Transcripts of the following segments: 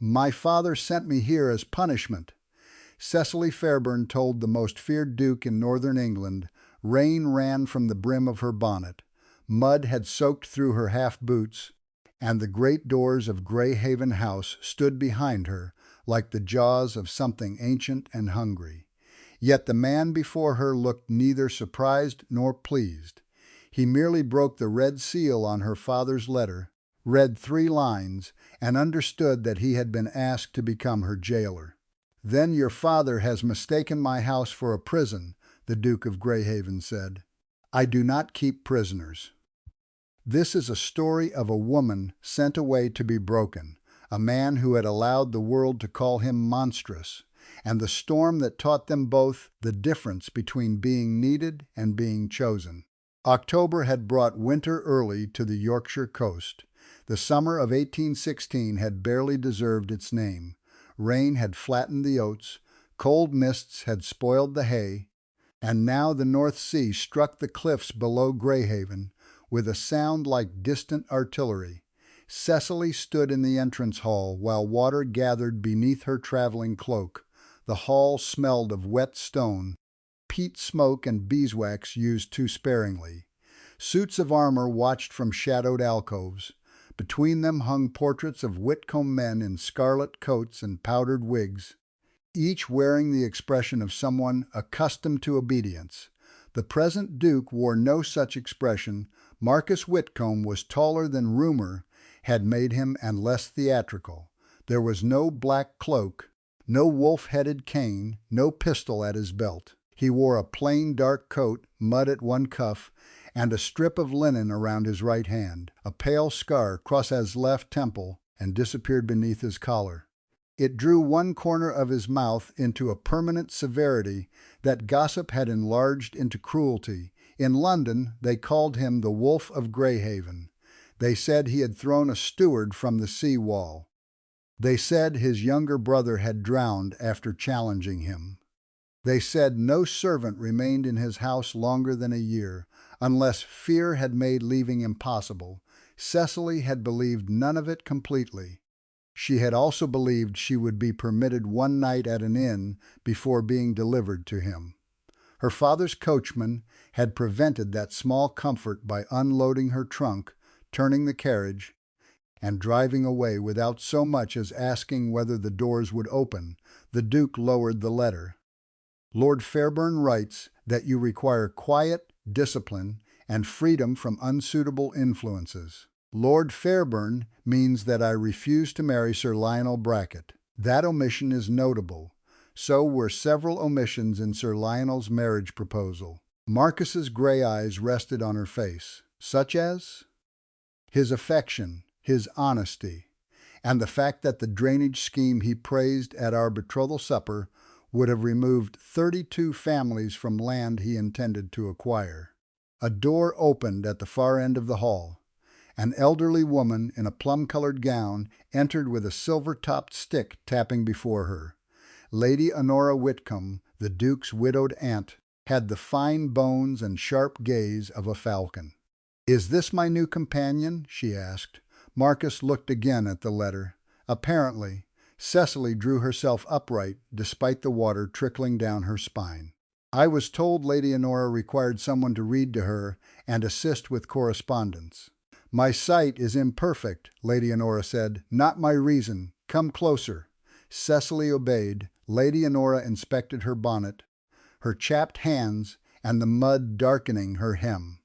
"My father sent me here as punishment." Cecily Fairburn told the most feared duke in northern England. Rain ran from the brim of her bonnet. Mud had soaked through her half-boots, and the great doors of Greyhaven House stood behind her like the jaws of something ancient and hungry. Yet the man before her looked neither surprised nor pleased. He merely broke the red seal on her father's letter, read 3 lines, and understood that he had been asked to become her jailer. "Then your father has mistaken my house for a prison," the Duke of Greyhaven said. "I do not keep prisoners." This is a story of a woman sent away to be broken, a man who had allowed the world to call him monstrous, and the storm that taught them both the difference between being needed and being chosen. October had brought winter early to the Yorkshire coast. The summer of 1816 had barely deserved its name. Rain had flattened the oats, cold mists had spoiled the hay, and now the North Sea struck the cliffs below Greyhaven with a sound like distant artillery. Cecily stood in the entrance hall while water gathered beneath her traveling cloak. The hall smelled of wet stone, peat smoke and beeswax used too sparingly. Suits of armor watched from shadowed alcoves. Between them hung portraits of Whitcomb men in scarlet coats and powdered wigs, each wearing the expression of someone accustomed to obedience. The present Duke wore no such expression. Marcus Whitcomb was taller than rumor had made him and less theatrical. There was no black cloak, no wolf-headed cane, no pistol at his belt. He wore a plain dark coat, mud at one cuff, and a strip of linen around his right hand. A pale scar crossed his left temple and disappeared beneath his collar. It drew one corner of his mouth into a permanent severity that gossip had enlarged into cruelty. In London they called him the Wolf of Greyhaven. They said he had thrown a steward from the sea wall. They said his younger brother had drowned after challenging him. They said no servant remained in his house longer than a year, unless fear had made leaving impossible. Cecily had believed none of it completely. She had also believed she would be permitted one night at an inn before being delivered to him. Her father's coachman had prevented that small comfort by unloading her trunk, turning the carriage, and driving away without so much as asking whether the doors would open. The Duke lowered the letter. "Lord Fairburn writes that you require quiet, discipline, and freedom from unsuitable influences. Lord Fairburn means that I refuse to marry Sir Lionel Brackett. That omission is notable. So were several omissions in Sir Lionel's marriage proposal." Marcus's gray eyes rested on her face. "Such as?" "His affection, his honesty, and the fact that the drainage scheme he praised at our betrothal supper would have removed 32 families from land he intended to acquire." A door opened at the far end of the hall. An elderly woman in a plum-colored gown entered with a silver-topped stick tapping before her. Lady Honora Whitcomb, the Duke's widowed aunt, had the fine bones and sharp gaze of a falcon. "Is this my new companion?" she asked. Marcus looked again at the letter. Apparently, Cecily drew herself upright despite the water trickling down her spine. "I was told Lady Honora required someone to read to her and assist with correspondence." "My sight is imperfect," Lady Honora said. "Not my reason. Come closer." Cecily obeyed. Lady Honora inspected her bonnet, her chapped hands, and the mud darkening her hem.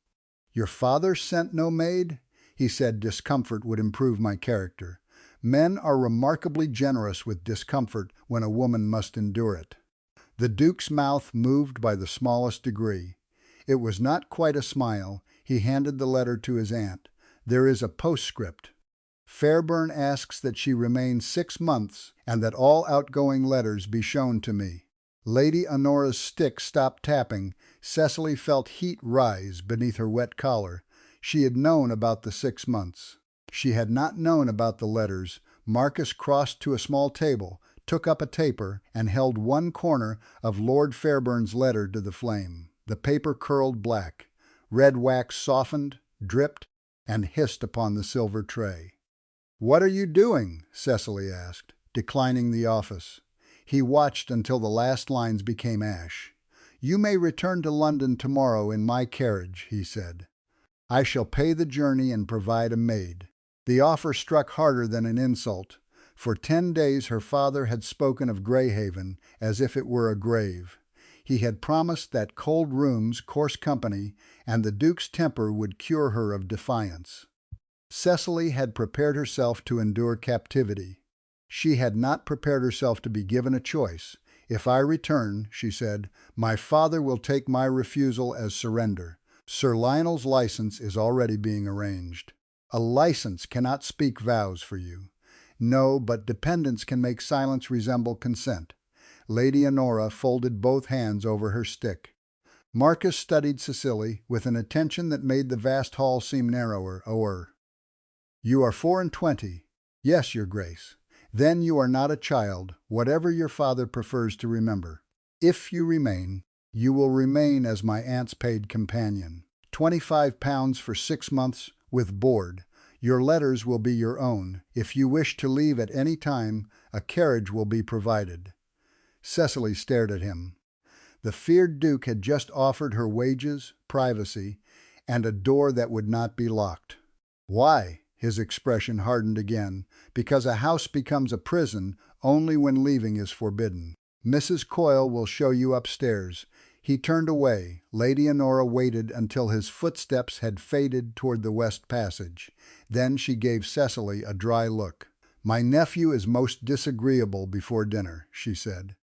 "Your father sent no maid?" He said discomfort would improve my character. Men are remarkably generous with discomfort when a woman must endure it. The Duke's mouth moved by the smallest degree. It was not quite a smile. He handed the letter to his aunt. "There is a postscript. Fairburn asks that she remain 6 months and that all outgoing letters be shown to me." Lady Honora's stick stopped tapping. Cecily felt heat rise beneath her wet collar. She had known about the 6 months. She had not known about the letters. Marcus crossed to a small table, took up a taper, and held one corner of Lord Fairburn's letter to the flame. The paper curled black. Red wax softened, dripped, and hissed upon the silver tray. "What are you doing?" Cecily asked. declining the office. He watched until the last lines became ash. "You may return to London tomorrow in my carriage," he said. "I shall pay the journey and provide a maid." The offer struck harder than an insult. For 10 days her father had spoken of Greyhaven as if it were a grave. He had promised that cold rooms, coarse company, and the Duke's temper would cure her of defiance. Cecily had prepared herself to endure captivity. She had not prepared herself to be given a choice. "If I return," she said, "my father will take my refusal as surrender. Sir Lionel's license is already being arranged." "A license cannot speak vows for you." "No, but dependence can make silence resemble consent." Lady Honora folded both hands over her stick. Marcus studied Cecily with an attention that made the vast hall seem narrower. "You are 24." "Yes, your grace." "Then you are not a child, whatever your father prefers to remember. If you remain, you will remain as my aunt's paid companion. £25 for 6 months, with board. Your letters will be your own. If you wish to leave at any time, a carriage will be provided." Cecily stared at him. The feared Duke had just offered her wages, privacy, and a door that would not be locked. "Why?" His expression hardened again. "Because a house becomes a prison only when leaving is forbidden. Mrs. Coyle will show you upstairs." He turned away. Lady Honora waited until his footsteps had faded toward the west passage. Then she gave Cecily a dry look. "My nephew is most disagreeable before dinner," she said.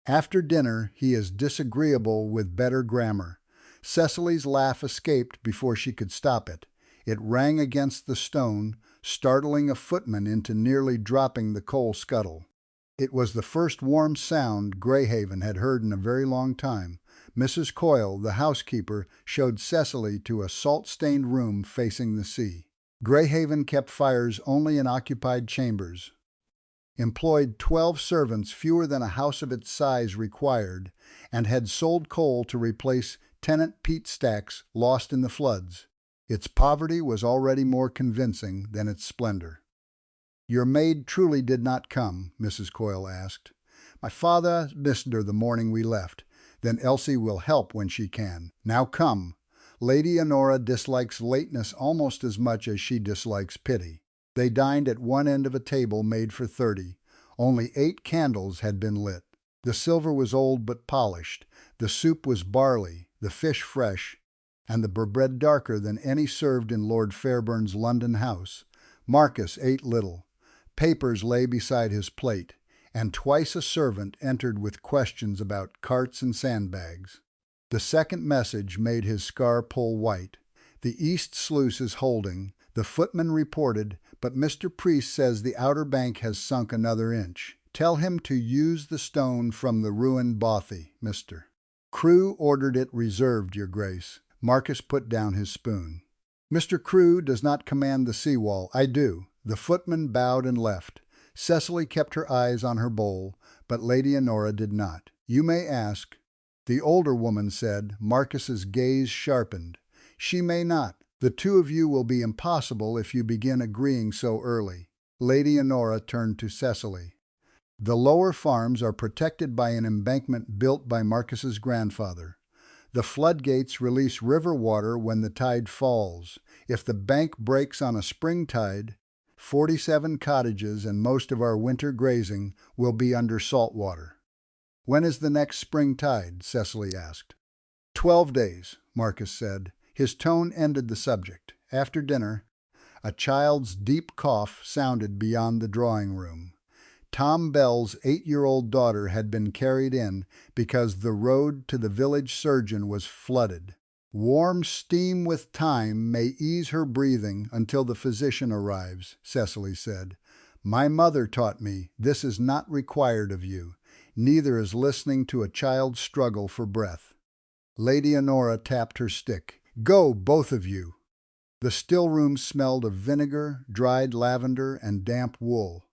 "After dinner he is disagreeable with better grammar." Cecily's laugh escaped before she could stop it. It rang against the stone, startling a footman into nearly dropping the coal scuttle. It was the first warm sound Greyhaven had heard in a very long time. Mrs. Coyle, the housekeeper, showed Cecily to a salt-stained room facing the sea. Greyhaven kept fires only in occupied chambers, employed 12 servants, fewer than a house of its size required, and had sold coal to replace tenant peat stacks lost in the floods. Its poverty was already more convincing than its splendor. "Your maid truly did not come?" Mrs. Coyle asked. "My father missed her the morning we left." "Then Elsie will help when she can. Now come." Lady Honora dislikes lateness almost as much as she dislikes pity. They dined at one end of a table made for 30. Only 8 candles had been lit. The silver was old but polished. The soup was barley, the fish fresh, and the bread darker than any served in Lord Fairburn's London house. Marcus ate little. Papers lay beside his plate, and twice a servant entered with questions about carts and sandbags. The second message made his scar pull white. "The east sluice is holding," the footman reported, "but Mr. Priest says the outer bank has sunk another inch. Tell him to use the stone from the ruined bothy, Mr. Crewe ordered it reserved, your grace." Marcus put down his spoon. "Mr. Crewe does not command the sea-wall. I do." The footman bowed and left. Cecily kept her eyes on her bowl, but Lady Honora did not. "You may ask." The older woman said. Marcus's gaze sharpened. "She may not. The two of you will be impossible if you begin agreeing so early." Lady Honora turned to Cecily. "The lower farms are protected by an embankment built by Marcus's grandfather. The floodgates release river water when the tide falls. If the bank breaks on a spring tide, 47 cottages and most of our winter grazing will be under salt water." "When is the next spring tide?" Cecily asked. 12 days, Marcus said. His tone ended the subject. After dinner, a child's deep cough sounded beyond the drawing-room. Tom Bell's 8-year-old daughter had been carried in because the road to the village surgeon was flooded. "Warm steam with thyme may ease her breathing until the physician arrives," Cecily said. "My mother taught me this is not required of you. Neither is listening to a child's struggle for breath." Lady Honora tapped her stick. "Go, both of you." The still room smelled of vinegar, dried lavender, and damp wool.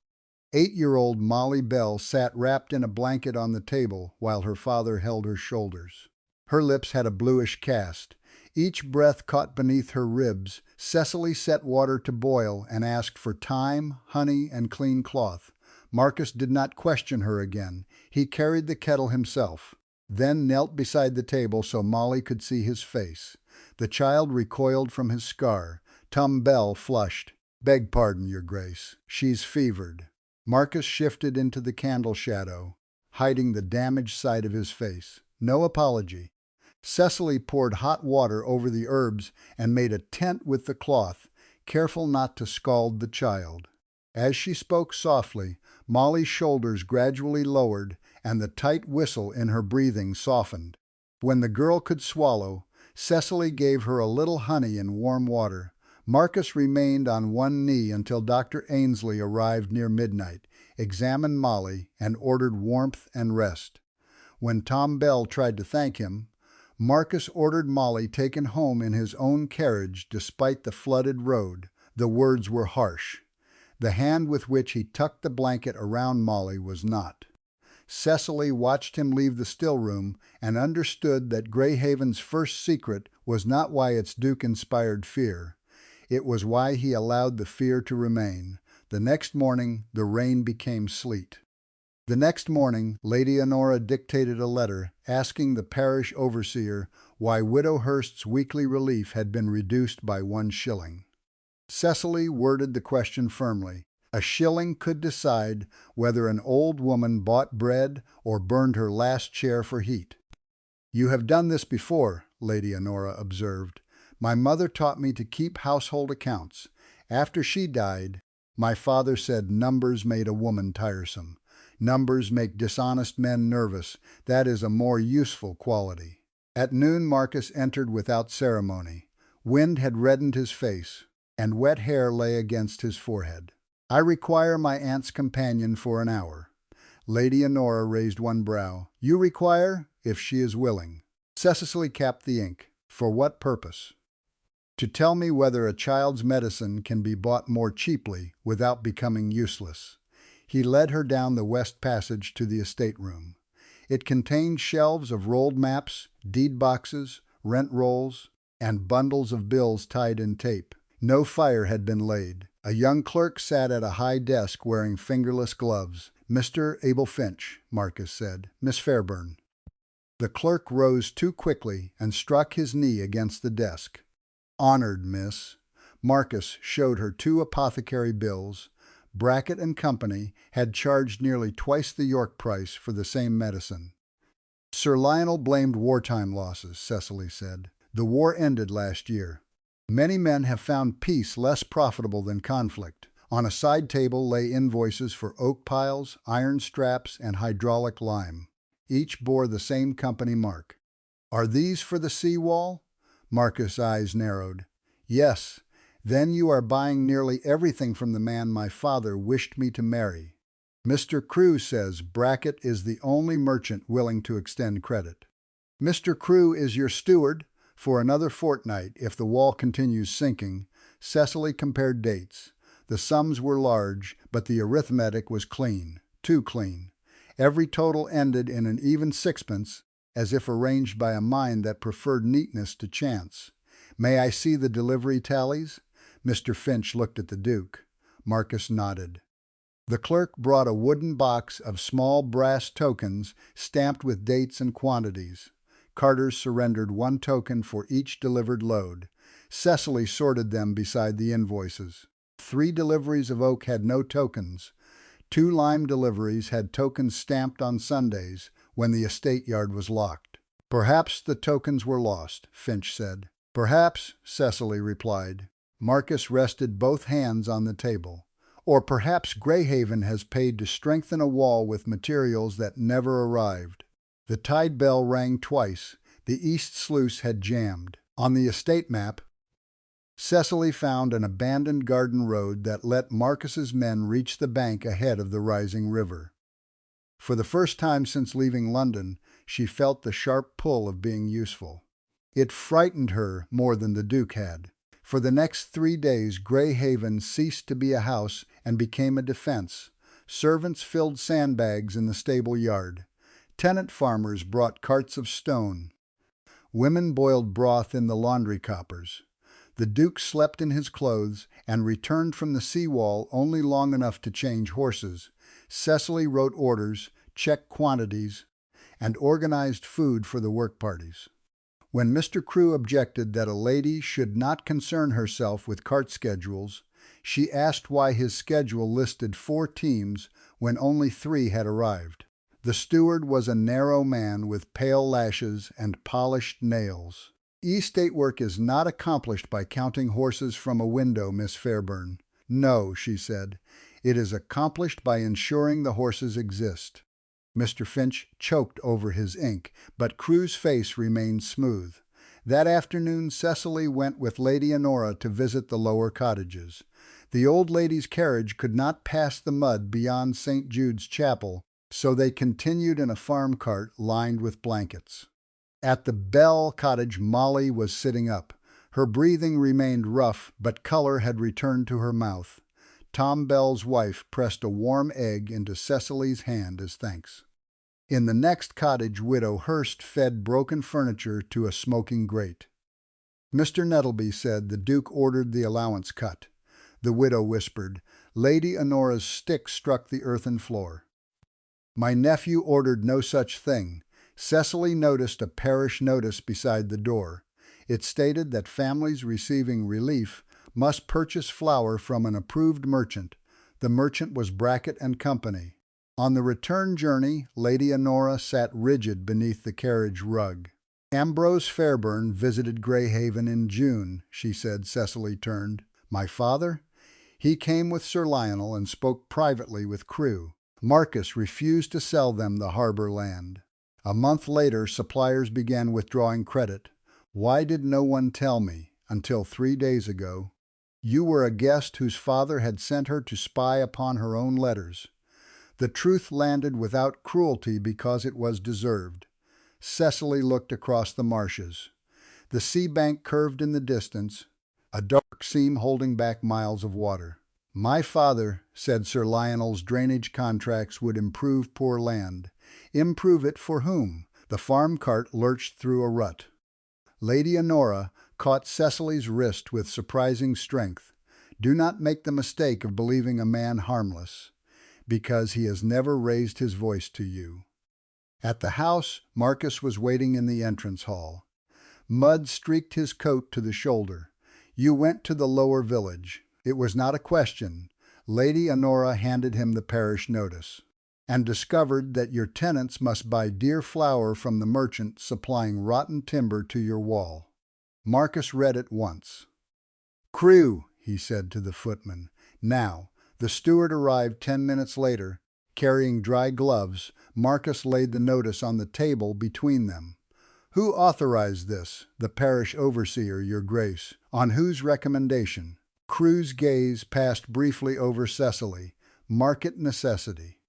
8-year-old Molly Bell sat wrapped in a blanket on the table while her father held her shoulders. Her lips had a bluish cast. Each breath caught beneath her ribs. Cecily set water to boil and asked for thyme, honey, and clean cloth. Marcus did not question her again. He carried the kettle himself, then knelt beside the table so Molly could see his face. The child recoiled from his scar. Tom Bell flushed. "Beg pardon, Your Grace. She's fevered." Marcus shifted into the candle shadow, hiding the damaged side of his face. No apology. Cecily poured hot water over the herbs and made a tent with the cloth, careful not to scald the child. As she spoke softly, Molly's shoulders gradually lowered and the tight whistle in her breathing softened. When the girl could swallow, Cecily gave her a little honey in warm water. Marcus remained on one knee until Dr. Ainsley arrived near midnight, examined Molly, and ordered warmth and rest. When Tom Bell tried to thank him, Marcus ordered Molly taken home in his own carriage despite the flooded road. The words were harsh. The hand with which he tucked the blanket around Molly was not. Cecily watched him leave the still-room and understood that Greyhaven's first secret was not why its Duke inspired fear. It was why he allowed the fear to remain. The next morning the rain became sleet. The next morning Lady Honora dictated a letter asking the parish overseer why Widow Hurst's weekly relief had been reduced by 1 shilling. Cecily worded the question firmly. A shilling could decide whether an old woman bought bread or burned her last chair for heat. "You have done this before," Lady Honora observed. "My mother taught me to keep household accounts. After she died, my father said numbers made a woman tiresome. Numbers make dishonest men nervous. That is a more useful quality." At noon Marcus entered without ceremony. Wind had reddened his face, and wet hair lay against his forehead. "I require my aunt's companion for an hour." Lady Honora raised one brow. "You require, if she is willing." Cecily capped the ink. "For what purpose?" "To tell me whether a child's medicine can be bought more cheaply without becoming useless." He led her down the west passage to the estate room. It contained shelves of rolled maps, deed boxes, rent rolls, and bundles of bills tied in tape. No fire had been laid. A young clerk sat at a high desk wearing fingerless gloves. "Mr. Abel Finch," Marcus said. "Miss Fairburn." The clerk rose too quickly and struck his knee against the desk. "Honored, miss." Marcus showed her 2 apothecary bills. Brackett and Company had charged nearly twice the York price for the same medicine. "Sir Lionel blamed wartime losses," Cecily said. "The war ended last year. Many men have found peace less profitable than conflict." On a side table lay invoices for oak piles, iron straps, and hydraulic lime. Each bore the same company mark. "Are these for the sea wall?" Marcus' eyes narrowed. "Yes. Then you are buying nearly everything from the man my father wished me to marry. Mr. Crewe says Brackett is the only merchant willing to extend credit." "Mr. Crewe is your steward for another fortnight if the wall continues sinking." Cecily compared dates. The sums were large, but the arithmetic was clean. Too clean. Every total ended in an even sixpence, as if arranged by a mind that preferred neatness to chance. "May I see the delivery tallies?" Mr. Finch looked at the Duke. Marcus nodded. The clerk brought a wooden box of small brass tokens stamped with dates and quantities. Carters surrendered 1 token for each delivered load. Cecily sorted them beside the invoices. 3 deliveries of oak had no tokens. 2 lime deliveries had tokens stamped on Sundays when the estate yard was locked. "Perhaps the tokens were lost," Finch said. "Perhaps," Cecily replied. Marcus rested both hands on the table. "Or perhaps Greyhaven has paid to strengthen a wall with materials that never arrived." The tide bell rang twice. The east sluice had jammed. On the estate map, Cecily found an abandoned garden road that let Marcus's men reach the bank ahead of the rising river. For the first time since leaving London, she felt the sharp pull of being useful. It frightened her more than the Duke had. For the next 3 days Greyhaven ceased to be a house and became a defense. Servants filled sandbags in the stable yard. Tenant farmers brought carts of stone. Women boiled broth in the laundry coppers. The Duke slept in his clothes and returned from the seawall only long enough to change horses. Cecily wrote orders, checked quantities, and organized food for the work parties. When Mr. Crewe objected that a lady should not concern herself with cart schedules, she asked why his schedule listed 4 teams when only 3 had arrived. The steward was a narrow man with pale lashes and polished nails. "Estate work is not accomplished by counting horses from a window, Miss Fairburn. No," she said. "It is accomplished by ensuring the horses exist." Mr. Finch choked over his ink, but Crewe's face remained smooth. That afternoon Cecily went with Lady Honora to visit the lower cottages. The old lady's carriage could not pass the mud beyond St. Jude's Chapel, so they continued in a farm cart lined with blankets. At the Bell cottage Molly was sitting up. Her breathing remained rough, but color had returned to her mouth. Tom Bell's wife pressed a warm egg into Cecily's hand as thanks. In the next cottage Widow Hurst fed broken furniture to a smoking grate. Mr. Nettleby said the Duke ordered the allowance cut. The widow whispered. Lady Honora's stick struck the earthen floor. My nephew ordered no such thing. Cecily noticed a parish notice beside the door. It stated that families receiving relief must purchase flour from an approved merchant. The merchant was Brackett and Company. On the return journey, Lady Honora sat rigid beneath the carriage rug. Ambrose Fairburn visited Greyhaven in June, she said. Cecily turned. My father? He came with Sir Lionel and spoke privately with Crewe. Marcus refused to sell them the harbour land. A month later, suppliers began withdrawing credit. Why did no one tell me, until 3 days ago? You were a guest whose father had sent her to spy upon her own letters. The truth landed without cruelty because it was deserved. Cecily looked across the marshes. The sea bank curved in the distance, a dark seam holding back miles of water. My father said Sir Lionel's drainage contracts would improve poor land. Improve it for whom? The farm cart lurched through a rut. Lady Honora caught Cecily's wrist with surprising strength. Do not make the mistake of believing a man harmless, because he has never raised his voice to you. At the house, Marcus was waiting in the entrance hall. Mud streaked his coat to the shoulder. You went to the lower village. It was not a question. Lady Honora handed him the parish notice. And discovered that your tenants must buy dear flour from the merchant supplying rotten timber to your wall. Marcus read it once. Crewe, he said to the footman. Now, the steward arrived 10 minutes later. Carrying dry gloves, Marcus laid the notice on the table between them. Who authorized this? The parish overseer, your grace. On whose recommendation? Crewe's gaze passed briefly over Cecily. Market necessity.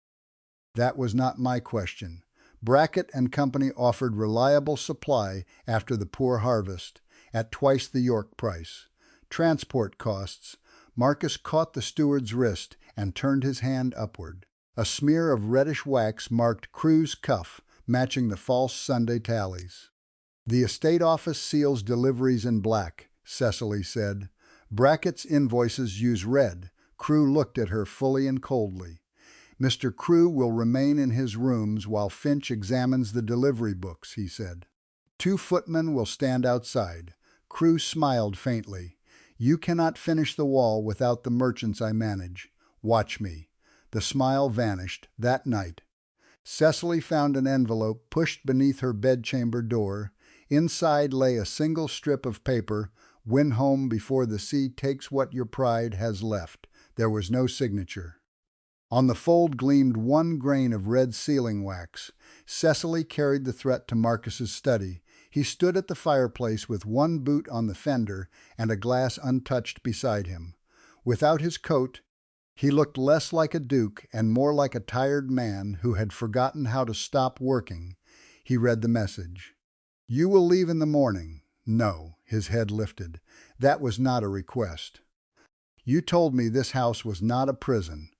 That was not my question. Brackett and Company offered reliable supply after the poor harvest, at twice the York price. Transport costs. Marcus caught the steward's wrist and turned his hand upward. A smear of reddish wax marked Crewe's cuff, matching the false Sunday tallies. The estate office seals deliveries in black, Cecily said. Brackett's invoices use red. Crewe looked at her fully and coldly. Mr. Crewe will remain in his rooms while Finch examines the delivery books, he said. 2 footmen will stand outside. Crewe smiled faintly. You cannot finish the wall without the merchants I manage. Watch me. The smile vanished that night. Cecily found an envelope pushed beneath her bedchamber door. Inside lay a single strip of paper. Win home before the sea takes what your pride has left. There was no signature. On the fold gleamed 1 grain of red sealing wax. Cecily carried the threat to Marcus's study. He stood at the fireplace with 1 boot on the fender and a glass untouched beside him. Without his coat, he looked less like a duke and more like a tired man who had forgotten how to stop working. He read the message. You will leave in the morning. No, his head lifted. That was not a request. You told me this house was not a prison.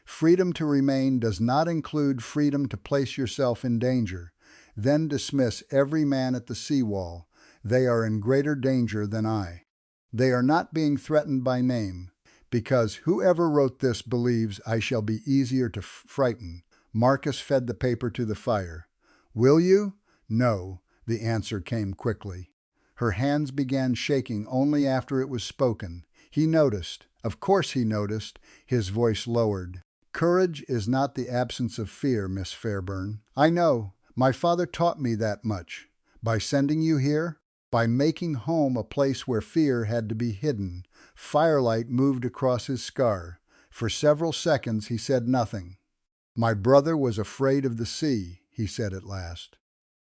Freedom to remain does not include freedom to place yourself in danger. Then dismiss every man at the seawall. They are in greater danger than I. They are not being threatened by name. because whoever wrote this believes I shall be easier to frighten. Marcus fed the paper to the fire. Will you? No, the answer came quickly. Her hands began shaking only after it was spoken. He noticed. Of course he noticed. His voice lowered. Courage is not the absence of fear, Miss Fairburn. I know. My father taught me that much. By sending you here, by making home a place where fear had to be hidden. Firelight moved across his scar. For several seconds he said nothing. My brother was afraid of the sea, he said at last.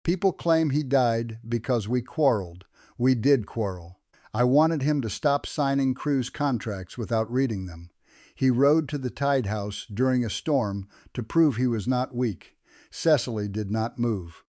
People claim he died because we quarreled. We did quarrel. I wanted him to stop signing cruise contracts without reading them. He rowed to the tide house during a storm to prove he was not weak. Cecily did not move.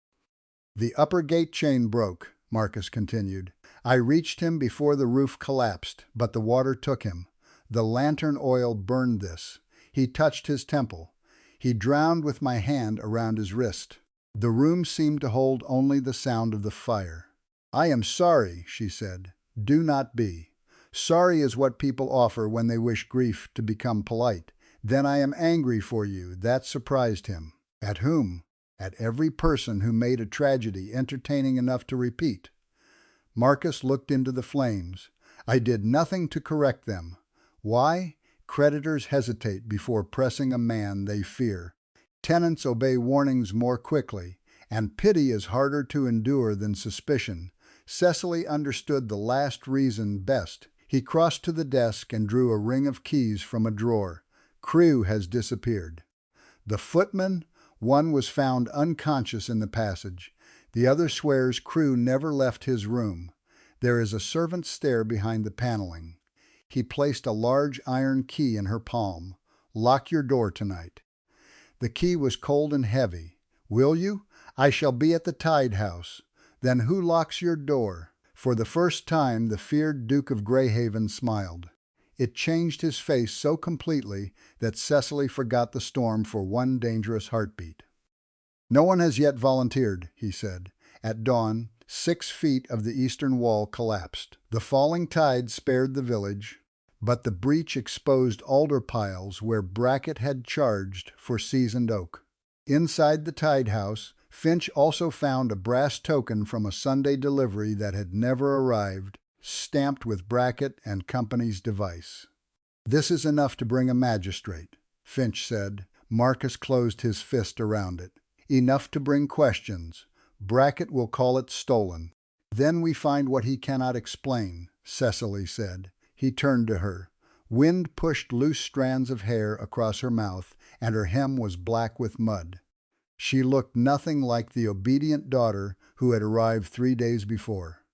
The upper gate chain broke, Marcus continued. I reached him before the roof collapsed, but the water took him. The lantern oil burned this. He touched his temple. He drowned with my hand around his wrist. The room seemed to hold only the sound of the fire. I am sorry, she said. Do not be. Sorry is what people offer when they wish grief to become polite. Then I am angry for you. That surprised him. At whom? At every person who made a tragedy entertaining enough to repeat. Marcus looked into the flames. I did nothing to correct them. Why? Creditors hesitate before pressing a man they fear. Tenants obey warnings more quickly, and pity is harder to endure than suspicion. Cecily understood the last reason best. He crossed to the desk and drew a ring of keys from a drawer. Crewe has disappeared. The footman? One was found unconscious in the passage. The other swears Crewe never left his room. There is a servant's stair behind the paneling. He placed a large iron key in her palm. Lock your door tonight. The key was cold and heavy. Will you? I shall be at the tide house. Then who locks your door? For the first time the feared Duke of Greyhaven smiled. It changed his face so completely that Cecily forgot the storm for one dangerous heartbeat. No one has yet volunteered, he said. At dawn, 6 feet of the eastern wall collapsed. The falling tide spared the village, but the breach exposed alder piles where Brackett had charged for seasoned oak. Inside the tide house, Finch also found a brass token from a Sunday delivery that had never arrived, stamped with Brackett and Company's device. This is enough to bring a magistrate, Finch said. Marcus closed his fist around it. Enough to bring questions. Brackett will call it stolen. Then we find what he cannot explain, Cecily said. He turned to her. Wind pushed loose strands of hair across her mouth, and her hem was black with mud. She looked nothing like the obedient daughter who had arrived 3 days before.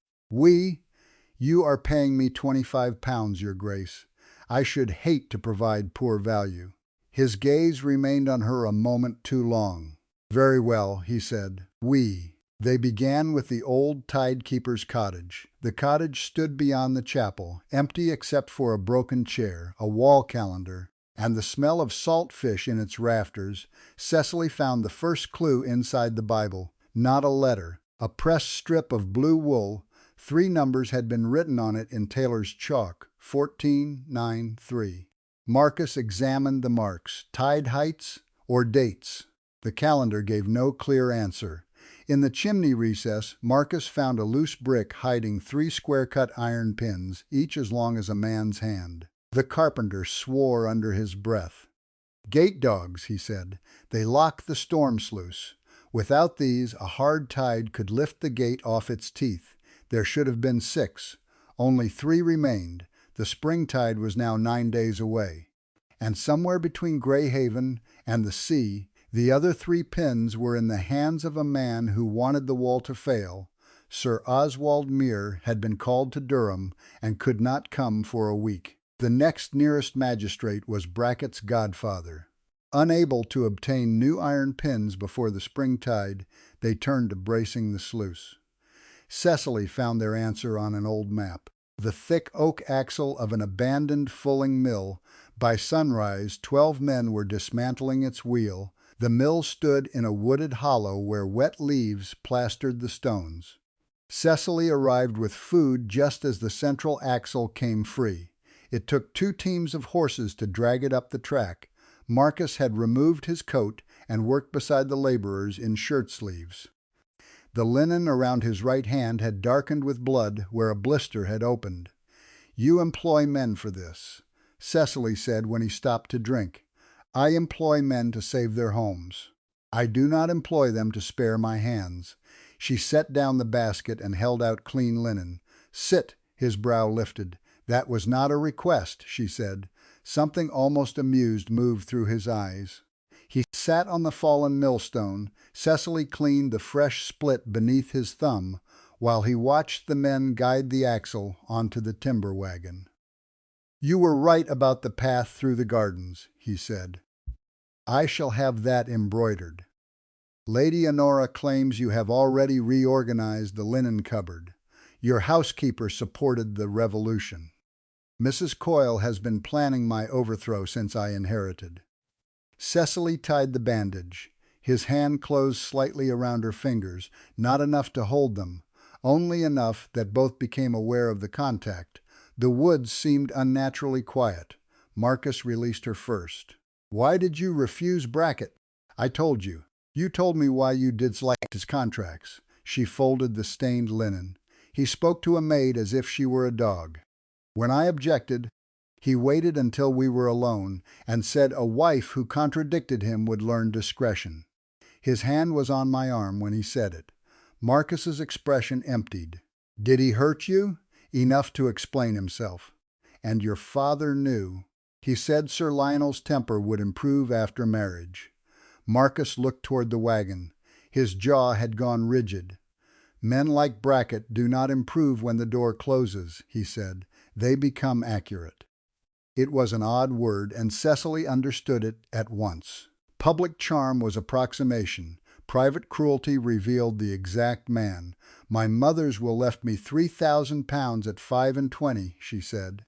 You are paying me £25, Your Grace. I should hate to provide poor value. His gaze remained on her a moment too long. Very well, he said. They began with the old tidekeeper's cottage. The cottage stood beyond the chapel, empty except for a broken chair, a wall calendar, and the smell of salt fish in its rafters. Cecily found the first clue inside the Bible. Not a letter. A pressed strip of blue wool. 3 numbers had been written on it in tailor's chalk. 1493. Marcus examined the marks. Tide heights or dates? The calendar gave no clear answer. In the chimney recess, Marcus found a loose brick hiding 3 square-cut iron pins, each as long as a man's hand. The carpenter swore under his breath. Gate dogs, he said. They lock the storm sluice. Without these, a hard tide could lift the gate off its teeth. There should have been 6. Only 3 remained. The spring tide was now 9 days away. And somewhere between Greyhaven and the sea, the other 3 pins were in the hands of a man who wanted the wall to fail. Sir Oswald Mere had been called to Durham and could not come for a week. The next nearest magistrate was Brackett's godfather. Unable to obtain new iron pins before the spring tide, they turned to bracing the sluice. Cecily found their answer on an old map. The thick oak axle of an abandoned fulling mill. By sunrise, 12 men were dismantling its wheel. The mill stood in a wooded hollow where wet leaves plastered the stones. Cecily arrived with food just as the central axle came free. It took 2 teams of horses to drag it up the track. Marcus had removed his coat and worked beside the laborers in shirt sleeves. The linen around his right hand had darkened with blood where a blister had opened. "You employ men for this," Cecily said when he stopped to drink. "I employ men to save their homes. I do not employ them to spare my hands." She set down the basket and held out clean linen. "Sit," his brow lifted. "That was not a request," she said. Something almost amused moved through his eyes. He sat on the fallen millstone. Cecily cleaned the fresh split beneath his thumb, while he watched the men guide the axle onto the timber wagon. "You were right about the path through the gardens," he said. "I shall have that embroidered. Lady Honora claims you have already reorganized the linen cupboard. Your housekeeper supported the revolution. Mrs. Coyle has been planning my overthrow since I inherited." Cecily tied the bandage. His hand closed slightly around her fingers, not enough to hold them, only enough that both became aware of the contact. The woods seemed unnaturally quiet. Marcus released her first. "Why did you refuse Brackett?" "I told you. You told me why you disliked his contracts." She folded the stained linen. He spoke to a maid as if she were a dog. "When I objected, he waited until we were alone, and said a wife who contradicted him would learn discretion." His hand was on my arm when he said it. Marcus's expression emptied. "Did he hurt you?" "Enough to explain himself." "And your father knew." "He said Sir Lionel's temper would improve after marriage." Marcus looked toward the wagon. His jaw had gone rigid. "Men like Brackett do not improve when the door closes," he said. "They become accurate." It was an odd word, and Cecily understood it at once. Public charm was approximation. Private cruelty revealed the exact man. "My mother's will left me £3,000 at 25, she said.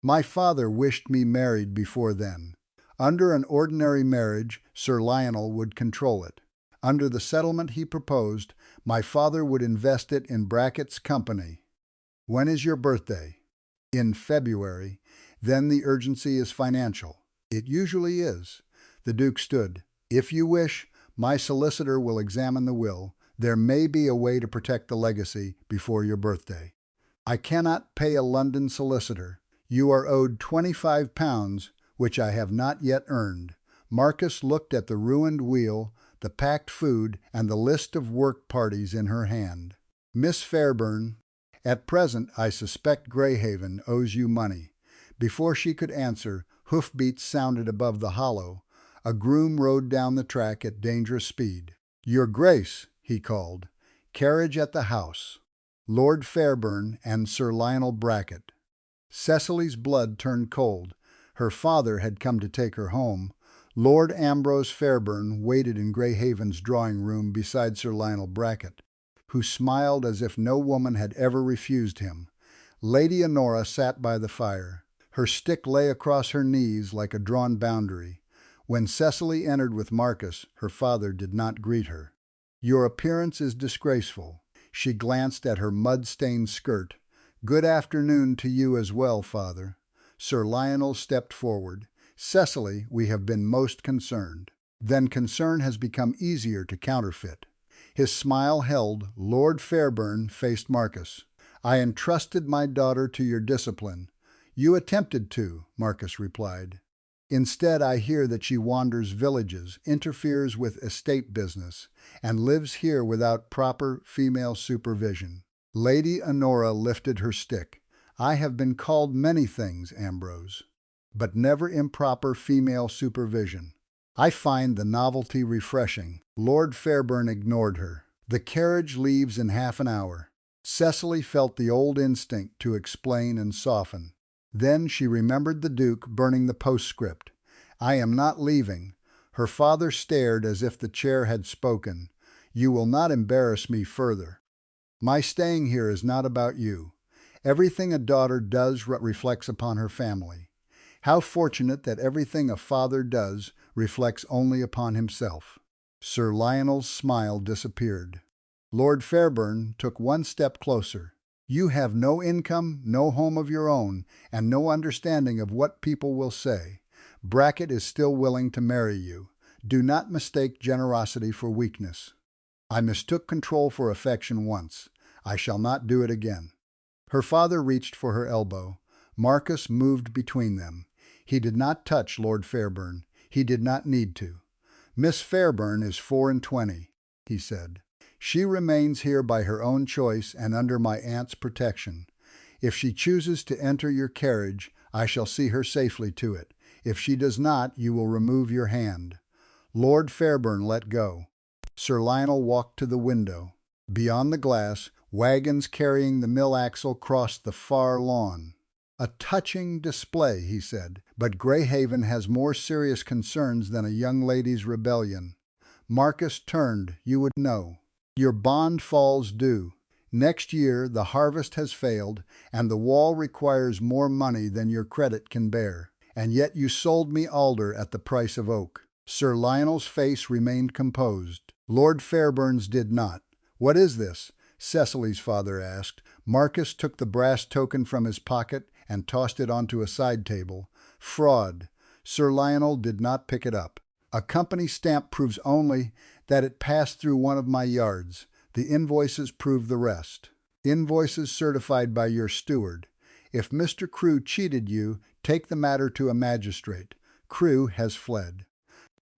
"My father wished me married before then." Under an ordinary marriage, Sir Lionel would control it. Under the settlement he proposed, my father would invest it in Brackett's company. "When is your birthday?" "In February." "Then the urgency is financial." "It usually is." The Duke stood. "If you wish, my solicitor will examine the will. There may be a way to protect the legacy before your birthday." "I cannot pay a London solicitor." "You are owed £25, which I have not yet earned." Marcus looked at the ruined wheel, the packed food, and the list of work parties in her hand. "Miss Fairburn, at present I suspect Greyhaven owes you money." Before she could answer, hoofbeats sounded above the hollow. A groom rode down the track at dangerous speed. "Your Grace," he called. "Carriage at the house. Lord Fairburn and Sir Lionel Brackett." Cecily's blood turned cold. Her father had come to take her home. Lord Ambrose Fairburn waited in Greyhaven's drawing-room beside Sir Lionel Brackett, who smiled as if no woman had ever refused him. Lady Honora sat by the fire. Her stick lay across her knees like a drawn boundary. When Cecily entered with Marcus, her father did not greet her. "Your appearance is disgraceful." She glanced at her mud-stained skirt. "Good afternoon to you as well, father." Sir Lionel stepped forward. "Cecily, we have been most concerned." "Then concern has become easier to counterfeit." His smile held. Lord Fairburn faced Marcus. "I entrusted my daughter to your discipline." "You attempted to," Marcus replied. "Instead, I hear that she wanders villages, interferes with estate business, and lives here without proper female supervision." Lady Honora lifted her stick. "I have been called many things, Ambrose, but never improper female supervision. I find the novelty refreshing." Lord Fairburn ignored her. "The carriage leaves in half an hour." Cecily felt the old instinct to explain and soften. Then she remembered the Duke burning the postscript. "I am not leaving." Her father stared as if the chair had spoken. "You will not embarrass me further." "My staying here is not about you. Everything a daughter does reflects upon her family. How fortunate that everything a father does reflects only upon himself." Sir Lionel's smile disappeared. Lord Fairburn took one step closer. You have no income, no home of your own, and no understanding of what people will say. Brackett is still willing to marry you. Do not mistake generosity for weakness. I mistook control for affection once. I shall not do it again." Her father reached for her elbow. Marcus moved between them. He did not touch Lord Fairburn. He did not need to. "Miss Fairburn is 24, he said. "She remains here by her own choice and under my aunt's protection. If she chooses to enter your carriage, I shall see her safely to it. If she does not, you will remove your hand." Lord Fairburn let go. Sir Lionel walked to the window. Beyond the glass, wagons carrying the mill axle crossed the far lawn. "A touching display," he said, "but Greyhaven has more serious concerns than a young lady's rebellion." Marcus turned. "You would know. Your bond falls due. Next year the harvest has failed, and the wall requires more money than your credit can bear. And yet you sold me alder at the price of oak." Sir Lionel's face remained composed. Lord Fairburn's did not. "What is this?" Cecily's father asked. Marcus took the brass token from his pocket and tossed it onto a side table. "Fraud." Sir Lionel did not pick it up. "A company stamp proves only that it passed through one of my yards. The invoices prove the rest. Invoices certified by your steward. If Mr. Crewe cheated you, take the matter to a magistrate. Crewe has fled."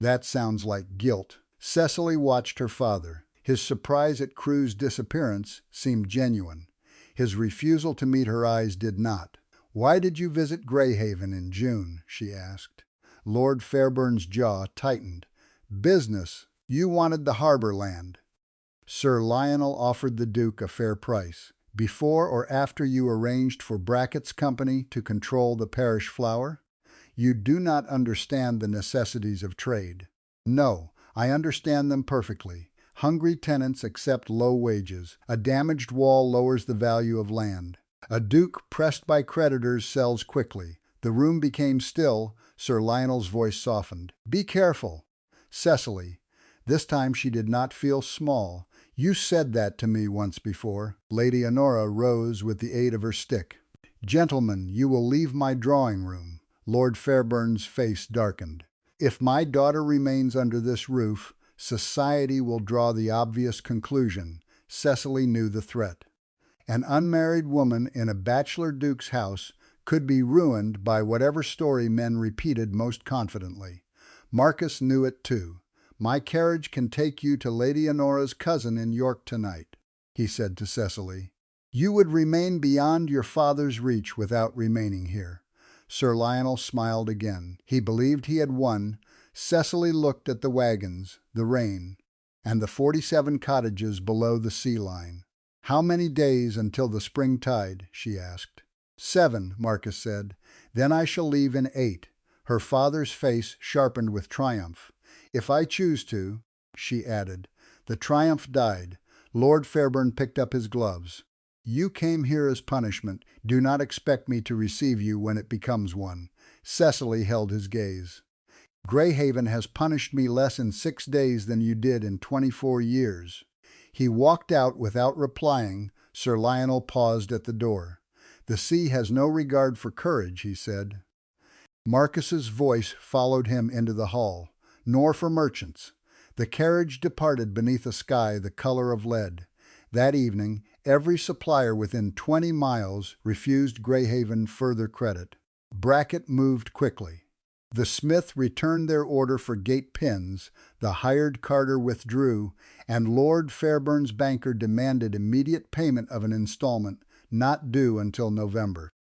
"That sounds like guilt." Cecily watched her father. His surprise at Crewe's disappearance seemed genuine. His refusal to meet her eyes did not. "Why did you visit Greyhaven in June?" she asked. Lord Fairburn's jaw tightened. "Business. You wanted the harbour land." Sir Lionel offered the Duke a fair price. "Before or after you arranged for Brackett's company to control the parish flour? You do not understand the necessities of trade." "No, I understand them perfectly. Hungry tenants accept low wages. A damaged wall lowers the value of land. A duke pressed by creditors sells quickly." The room became still. Sir Lionel's voice softened. "Be careful. Cecily." This time she did not feel small. "You said that to me once before." Lady Honora rose with the aid of her stick. "Gentlemen, you will leave my drawing-room." Lord Fairburn's face darkened. "If my daughter remains under this roof, society will draw the obvious conclusion." Cecily knew the threat. An unmarried woman in a bachelor duke's house could be ruined by whatever story men repeated most confidently. Marcus knew it too. "My carriage can take you to Lady Honora's cousin in York tonight," he said to Cecily. "You would remain beyond your father's reach without remaining here." Sir Lionel smiled again. He believed he had won. Cecily looked at the wagons, the rain, and the 47 cottages below the sea line. "How many days until the spring tide?" she asked. 7, Marcus said. "Then I shall leave in 8. Her father's face sharpened with triumph. "If I choose to," she added. The triumph died. Lord Fairburn picked up his gloves. "You came here as punishment. Do not expect me to receive you when it becomes one." Cecily held his gaze. "Greyhaven has punished me less in 6 days than you did in 24 years." He walked out without replying. Sir Lionel paused at the door. "The sea has no regard for courage," he said. Marcus's voice followed him into the hall. "Nor for merchants." The carriage departed beneath a sky the color of lead. That evening, every supplier within 20 miles refused Greyhaven further credit. Brackett moved quickly. The smith returned their order for gate pins, the hired carter withdrew, and Lord Fairburn's banker demanded immediate payment of an installment not due until November.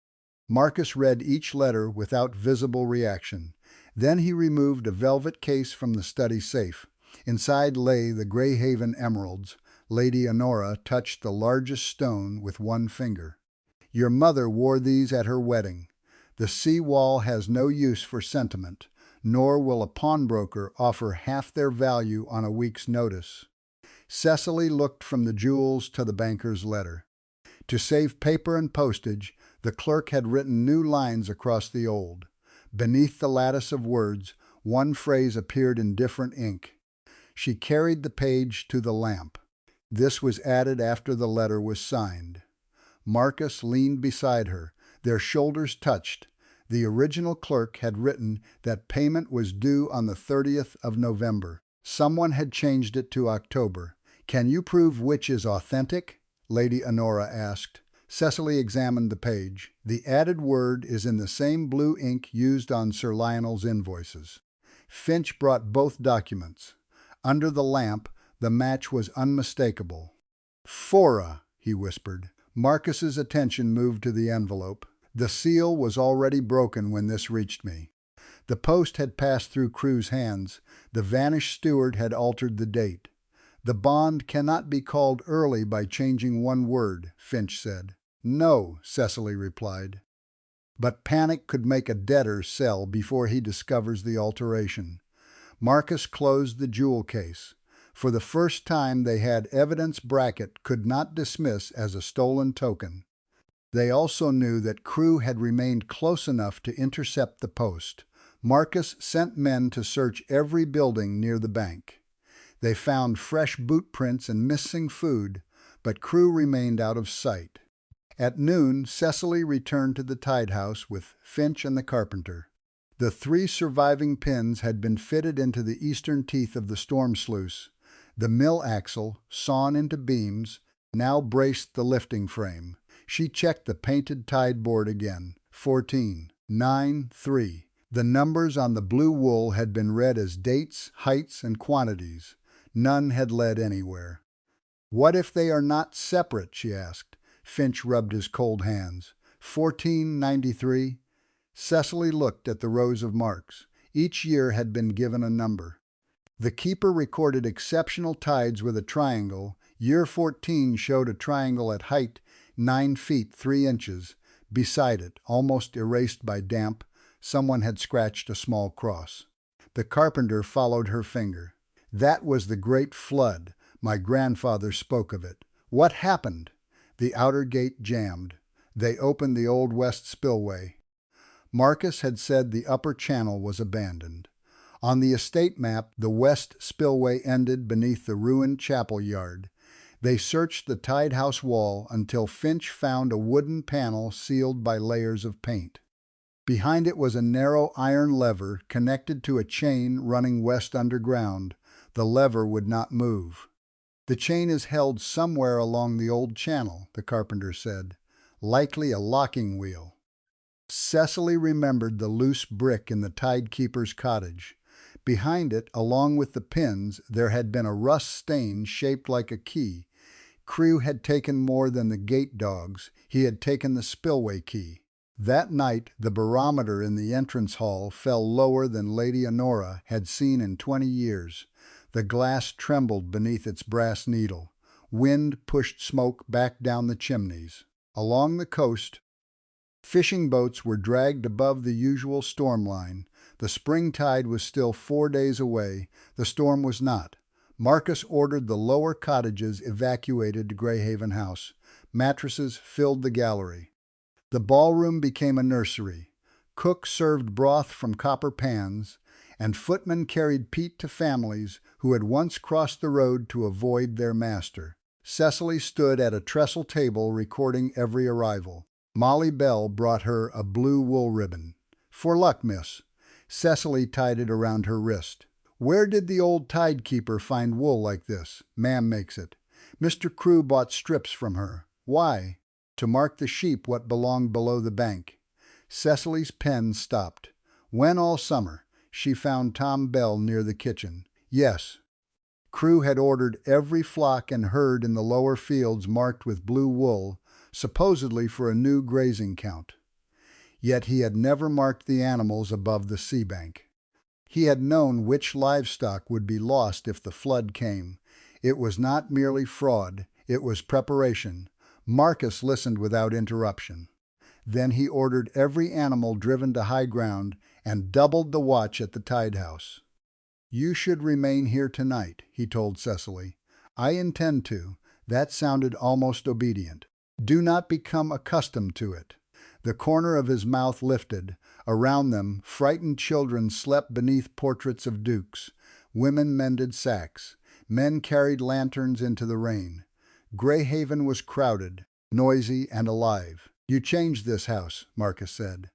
Marcus read each letter without visible reaction. Then he removed a velvet case from the study safe. Inside lay the Greyhaven emeralds. Lady Honora touched the largest stone with one finger. "Your mother wore these at her wedding. The sea wall has no use for sentiment, nor will a pawnbroker offer half their value on a week's notice." Cecily looked from the jewels to the banker's letter. To save paper and postage, the clerk had written new lines across the old. Beneath the lattice of words, one phrase appeared in different ink. She carried the page to the lamp. This was added after the letter was signed. Marcus leaned beside her. Their shoulders touched. The original clerk had written that payment was due on the 30th of November. Someone had changed it to October. "Can you prove which is authentic?" Lady Honora asked. Cecily examined the page. The added word is in the same blue ink used on Sir Lionel's invoices. Finch brought both documents. Under the lamp, the match was unmistakable. "Fora," he whispered. Marcus's attention moved to the envelope. The seal was already broken when this reached me. The post had passed through Crewe's hands. The vanished steward had altered the date. "The bond cannot be called early by changing one word," Finch said. "No," Cecily replied. "But panic could make a debtor sell before he discovers the alteration." Marcus closed the jewel case. For the first time they had evidence Brackett could not dismiss as a stolen token. They also knew that Crewe had remained close enough to intercept the post. Marcus sent men to search every building near the bank. They found fresh boot prints and missing food, but Crewe remained out of sight. At noon, Cecily returned to the Tide House with Finch and the carpenter. The 3 surviving pins had been fitted into the eastern teeth of the storm sluice. The mill axle, sawn into beams, now braced the lifting frame. She checked the painted tide board again. 14, 9, 3. The numbers on the blue wool had been read as dates, heights, and quantities. None had led anywhere. "What if they are not separate?" she asked. Finch rubbed his cold hands. 1493. Cecily looked at the rows of marks. Each year had been given a number. The keeper recorded exceptional tides with a triangle. Year 14 showed a triangle at height 9 feet 3 inches. Beside it, almost erased by damp, someone had scratched a small cross. The carpenter followed her finger. "That was the Great Flood. My grandfather spoke of it. What happened?" The outer gate jammed. They opened the Old West spillway. Marcus had said the upper channel was abandoned. On the estate map, the west spillway ended beneath the ruined chapel yard. They searched the Tide House wall until Finch found a wooden panel sealed by layers of paint. Behind it was a narrow iron lever connected to a chain running west underground. The lever would not move. "The chain is held somewhere along the old channel," the carpenter said. "Likely a locking wheel." Cecily remembered the loose brick in the tidekeeper's cottage. Behind it, along with the pins, there had been a rust stain shaped like a key. Crewe had taken more than the gate dogs. He had taken the spillway key. That night, the barometer in the entrance hall fell lower than Lady Honora had seen in 20 years. The glass trembled beneath its brass needle. Wind pushed smoke back down the chimneys. Along the coast, fishing boats were dragged above the usual storm line. The spring tide was still 4 days away. The storm was not. Marcus ordered the lower cottages evacuated to Greyhaven House. Mattresses filled the gallery. The ballroom became a nursery. Cook served broth from copper pans, and footmen carried peat to families who had once crossed the road to avoid their master. Cecily stood at a trestle table recording every arrival. Molly Bell brought her a blue wool ribbon. "For luck, miss." Cecily tied it around her wrist. "Where did the old tidekeeper find wool like this?" "Ma'am makes it." "Mr. Crewe bought strips from her." "Why?" "To mark the sheep what belonged below the bank." Cecily's pen stopped. "When all summer?" She found Tom Bell near the kitchen. "Yes." Crewe had ordered every flock and herd in the lower fields marked with blue wool, supposedly for a new grazing count. Yet he had never marked the animals above the sea bank. He had known which livestock would be lost if the flood came. It was not merely fraud, it was preparation. Marcus listened without interruption. Then he ordered every animal driven to high ground and doubled the watch at the Tide House. "You should remain here tonight," he told Cecily. "I intend to." That sounded almost obedient. "Do not become accustomed to it." The corner of his mouth lifted. Around them, frightened children slept beneath portraits of dukes. Women mended sacks. Men carried lanterns into the rain. Greyhaven was crowded. noisy and alive. "You changed this house," Marcus said.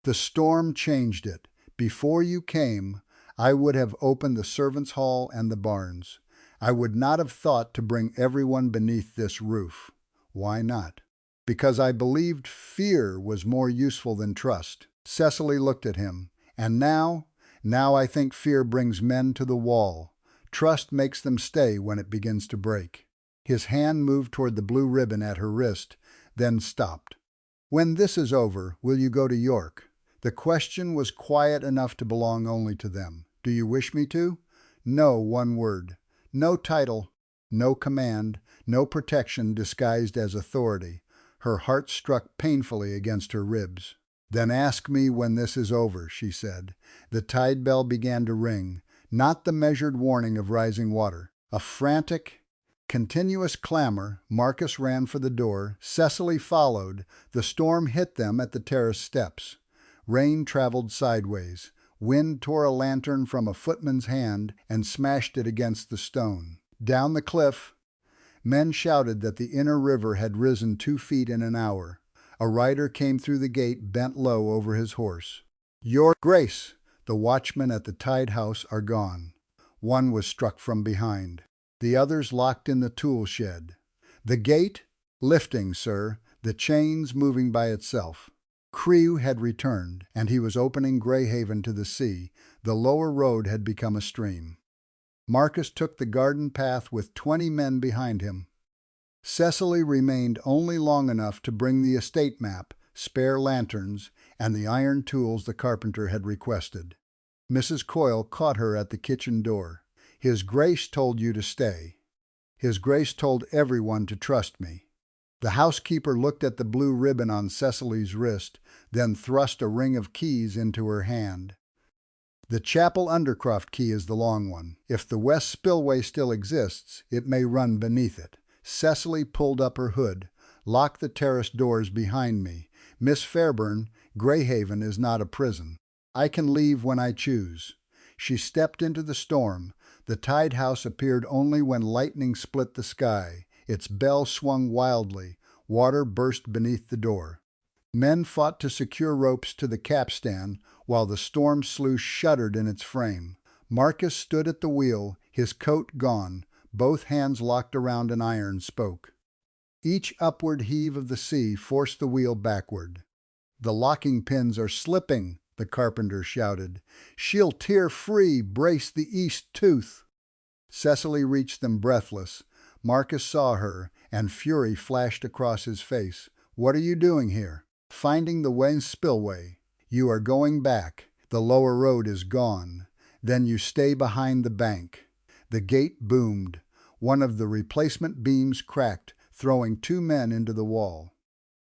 "The storm changed it. Before you came, I would have opened the servants' hall and the barns. I would not have thought to bring everyone beneath this roof." "Why not?" "Because I believed fear was more useful than trust." Cecily looked at him. "And now I think fear brings men to the wall. Trust makes them stay when it begins to break." His hand moved toward the blue ribbon at her wrist, then stopped. "When this is over, will you go to York?" The question was quiet enough to belong only to them. "Do you wish me to?" "No," one word. No title, no command, no protection disguised as authority. Her heart struck painfully against her ribs. "Then ask me when this is over," she said. The tide bell began to ring, not the measured warning of rising water. A frantic, continuous clamor. Marcus ran for the door. Cecily followed. The storm hit them at the terrace steps. Rain traveled sideways. Wind tore a lantern from a footman's hand and smashed it against the stone. Down the cliff, men shouted that the inner river had risen 2 feet in an hour. A rider came through the gate bent low over his horse. "Your Grace, the watchmen at the tide house are gone." One was struck from behind. The others locked in the tool shed. "The gate?" "Lifting, sir. The chains moving by itself." Crewe had returned, and he was opening Greyhaven to the sea. The lower road had become a stream. Marcus took the garden path with 20 men behind him. Cecily remained only long enough to bring the estate map, spare lanterns, and the iron tools the carpenter had requested. Mrs. Coyle caught her at the kitchen door. "His Grace told you to stay." "His Grace told everyone to trust me." The housekeeper looked at the blue ribbon on Cecily's wrist, then thrust a ring of keys into her hand. "The Chapel Undercroft key is the long one. If the west spillway still exists, it may run beneath it." Cecily pulled up her hood. "Lock the terrace doors behind me. Miss Fairburn, Greyhaven is not a prison. I can leave when I choose." She stepped into the storm. The tide house appeared only when lightning split the sky. Its bell swung wildly. Water burst beneath the door. Men fought to secure ropes to the capstan, while the storm sluice shuddered in its frame. Marcus stood at the wheel, his coat gone. Both hands locked around an iron spoke. Each upward heave of the sea forced the wheel backward. "The locking pins are slipping," the carpenter shouted. "She'll tear free. Brace the east tooth." Cecily reached them breathless. Marcus saw her, and fury flashed across his face. "What are you doing here?" "Finding the west spillway." "You are going back. The lower road is gone. Then you stay behind the bank." The gate boomed. One of the replacement beams cracked, throwing 2 men into the wall.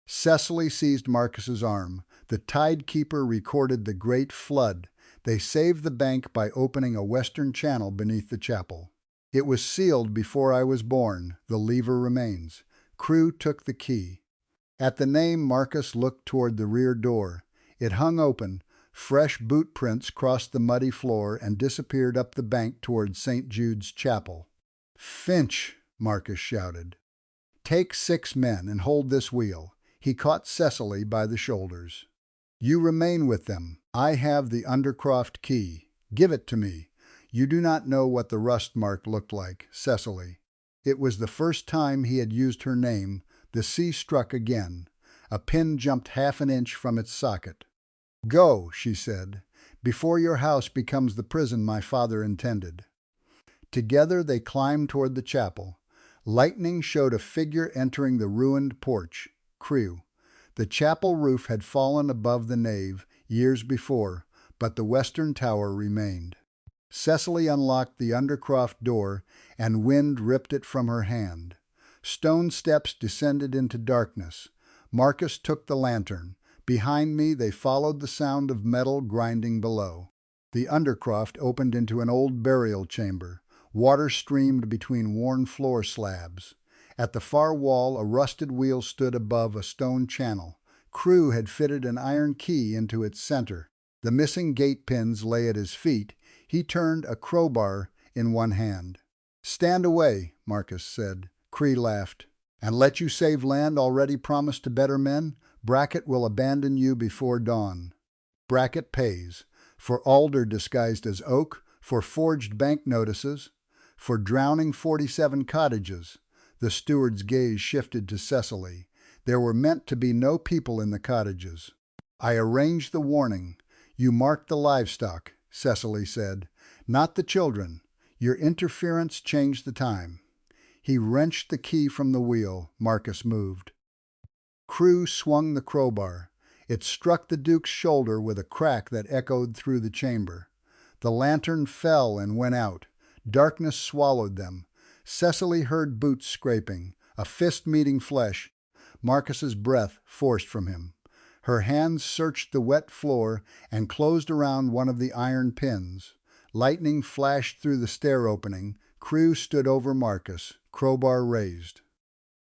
Cecily seized Marcus's arm. The tidekeeper recorded the great flood. They saved the bank by opening a western channel beneath the chapel. "It was sealed before I was born. The lever remains." Crewe took the key. At the name, Marcus looked toward the rear door. It hung open. Fresh boot prints crossed the muddy floor and disappeared up the bank toward St. Jude's Chapel. "Finch!" Marcus shouted. "Take 6 men and hold this wheel." He caught Cecily by the shoulders. "You remain with them. I have the Undercroft key. Give it to me." You do not know what the rust mark looked like, Cecily. It was the first time he had used her name. The sea struck again. A pin jumped half an inch from its socket. "Go," she said, "before your house becomes the prison my father intended." Together they climbed toward the chapel. Lightning showed a figure entering the ruined porch. Crewe. The chapel roof had fallen above the nave years before, but the western tower remained. Cecily unlocked the Undercroft door, and wind ripped it from her hand. Stone steps descended into darkness. Marcus took the lantern. Behind me they followed the sound of metal grinding below. The Undercroft opened into an old burial chamber. Water streamed between worn floor slabs. At the far wall a rusted wheel stood above a stone channel. Crewe had fitted an iron key into its center. The missing gate pins lay at his feet. He turned a crowbar in one hand. "Stand away," Marcus said. Crewe laughed. and let you save land already promised to better men, Brackett will abandon you before dawn. Brackett pays, for alder disguised as oak, for forged bank notices, for drowning 47 cottages. The steward's gaze shifted to Cecily. There were meant to be no people in the cottages. I arranged the warning. You marked the livestock, Cecily said. Not the children. Your interference changed the time. He wrenched the key from the wheel. Marcus moved. Crewe swung the crowbar. It struck the Duke's shoulder with a crack that echoed through the chamber. The lantern fell and went out. Darkness swallowed them. Cecily heard boots scraping, a fist meeting flesh. Marcus's breath forced from him. Her hands searched the wet floor and closed around one of the iron pins. Lightning flashed through the stair opening. Crewe stood over Marcus, crowbar raised.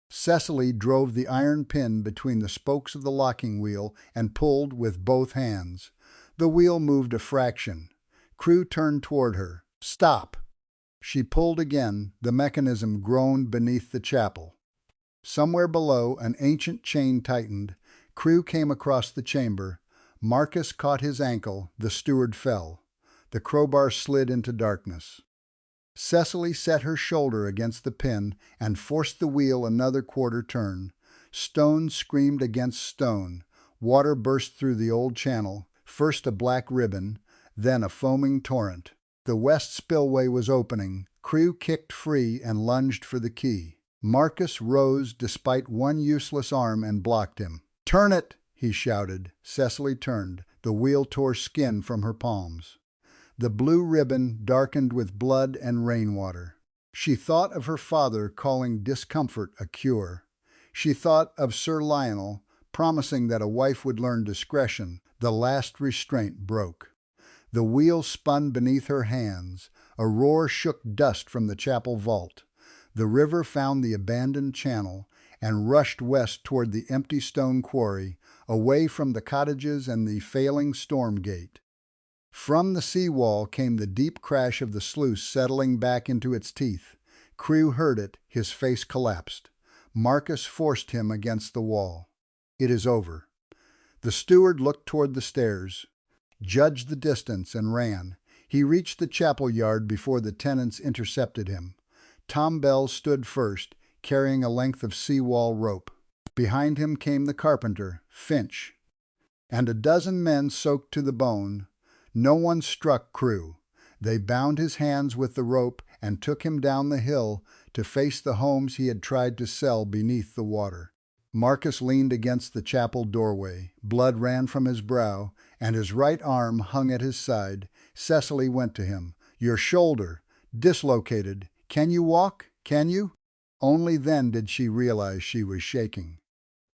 Cecily drove the iron pin between the spokes of the locking wheel and pulled with both hands. The wheel moved a fraction. Crewe turned toward her. "Stop!" She pulled again. The mechanism groaned beneath the chapel. Somewhere below, an ancient chain tightened. Crewe came across the chamber. Marcus caught his ankle. The steward fell. The crowbar slid into darkness. Cecily set her shoulder against the pin and forced the wheel another quarter turn. Stone screamed against stone. Water burst through the old channel, first a black ribbon, then a foaming torrent. The west spillway was opening. Crewe kicked free and lunged for the key. Marcus rose despite one useless arm and blocked him. "Turn it!" he shouted. Cecily turned. The wheel tore skin from her palms. The blue ribbon darkened with blood and rainwater. She thought of her father calling discomfort a cure. She thought of Sir Lionel promising that a wife would learn discretion. The last restraint broke. The wheel spun beneath her hands. A roar shook dust from the chapel vault. The river found the abandoned channel and rushed west toward the empty stone quarry, away from the cottages and the failing storm gate. From the seawall came the deep crash of the sluice settling back into its teeth. Crewe heard it. His face collapsed. Marcus forced him against the wall. "It is over." The steward looked toward the stairs, judged the distance, and ran. He reached the chapel yard before the tenants intercepted him. Tom Bell stood first, carrying a length of seawall rope. Behind him came the carpenter, Finch, and a dozen men soaked to the bone. No one struck Crewe. They bound his hands with the rope and took him down the hill to face the homes he had tried to sell beneath the water. Marcus leaned against the chapel doorway. Blood ran from his brow, and his right arm hung at his side. Cecily went to him. "Your shoulder. Dislocated. Can you walk? Can you?" Only then did she realize she was shaking.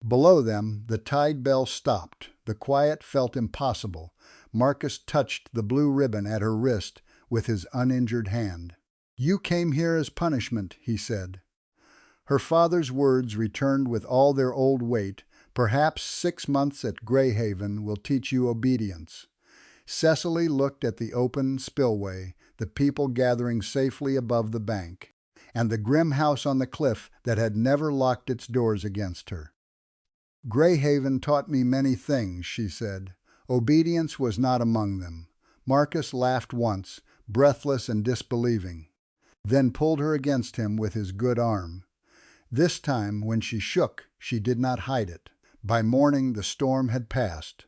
Below them, the tide bell stopped. The quiet felt impossible. Marcus touched the blue ribbon at her wrist with his uninjured hand. "You came here as punishment," he said. Her father's words returned with all their old weight. "Perhaps 6 months at Greyhaven will teach you obedience." Cecily looked at the open spillway, the people gathering safely above the bank, and the grim house on the cliff that had never locked its doors against her. "Greyhaven taught me many things," she said. Obedience was not among them. Marcus laughed once, breathless and disbelieving, then pulled her against him with his good arm. This time, when she shook, she did not hide it. By morning the storm had passed.